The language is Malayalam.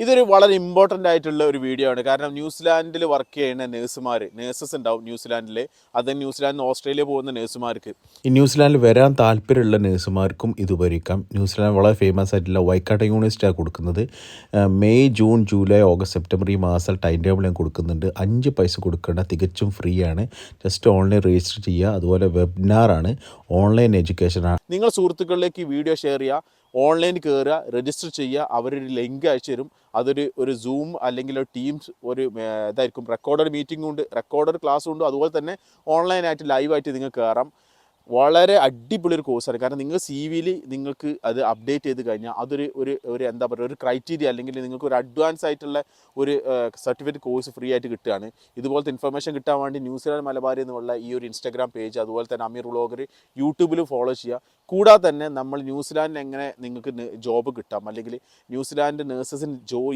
ഇതൊരു വളരെ ഇമ്പോർട്ടൻ്റ് ആയിട്ടുള്ള ഒരു വീഡിയോ ആണ്. കാരണം ന്യൂസിലാൻഡിൽ വർക്ക് ചെയ്യുന്ന നേഴ്സസ് ഉണ്ടാവും ന്യൂസിലാൻഡിൽ. അത് ന്യൂസിലാൻഡിൽ നിന്ന് ഓസ്ട്രേലിയ പോകുന്ന നേഴ്സുമാർക്ക് ഈ ന്യൂസിലാൻഡിൽ വരാൻ താല്പര്യമുള്ള നഴ്സുമാർക്കും ഇത് ഉപയോഗിക്കാം. ന്യൂസിലാൻഡ് വളരെ ഫേമസ് ആയിട്ടുള്ള വൈക്കാട്ട യൂണിവേഴ്സിറ്റിയാണ് കൊടുക്കുന്നത്. May, June, July, August, September ഈ മാസം ടൈം ടേബിൾ ഞാൻ കൊടുക്കുന്നുണ്ട്. 5 പൈസ കൊടുക്കേണ്ട, തികച്ചും ഫ്രീ ആണ്. ജസ്റ്റ് ഓൺലൈൻ രജിസ്റ്റർ ചെയ്യുക. അതുപോലെ വെബിനാറാണ്, ഓൺലൈൻ എഡ്യൂക്കേഷനാണ്. നിങ്ങൾ സുഹൃത്തുക്കളിലേക്ക് ഈ വീഡിയോ ഷെയർ ചെയ്യുക, ഓൺലൈൻ കയറുക, രജിസ്റ്റർ ചെയ്യുക. അവരൊരു ലിങ്ക് അയച്ചു തരും. ഒരു സൂം അല്ലെങ്കിൽ ഒരു ടീംസ് ഇതായിരിക്കും. റെക്കോർഡഡ് മീറ്റിംഗ് ഉണ്ട്, റെക്കോർഡഡ് ക്ലാസ് ഉണ്ട്. അതുപോലെ തന്നെ ഓൺലൈനായിട്ട് ലൈവായിട്ട് നിങ്ങൾക്ക് കയറാം. വളരെ അടിപൊളി ഒരു കോഴ്സാണ്. കാരണം നിങ്ങൾ സി വിയിൽ നിങ്ങൾക്ക് അത് അപ്ഡേറ്റ് ചെയ്ത് കഴിഞ്ഞാൽ ഒരു എന്താ പറയുക, ഒരു ക്രൈറ്റീരിയ അല്ലെങ്കിൽ നിങ്ങൾക്ക് ഒരു അഡ്വാൻസ് ആയിട്ടുള്ള ഒരു സർട്ടിഫിക്കറ്റ് കോഴ്സ് ഫ്രീ ആയിട്ട് കിട്ടുകയാണ്. ഇതുപോലത്തെ ഇൻഫർമേഷൻ കിട്ടാൻ വേണ്ടി ന്യൂസിലാൻഡ് മലബാർ എന്നുള്ള ഈ ഒരു ഇൻസ്റ്റാഗ്രാം പേജ്, അതുപോലെ തന്നെ അമീർ വ്ളോഗർ യൂട്യൂബിൽ ഫോളോ ചെയ്യുക. കൂടാതെ തന്നെ നമ്മൾ ന്യൂസിലാൻഡിൽ എങ്ങനെ നിങ്ങൾക്ക് ജോബ് കിട്ടാം, അല്ലെങ്കിൽ ന്യൂസിലാൻഡ് നേഴ്സസിന്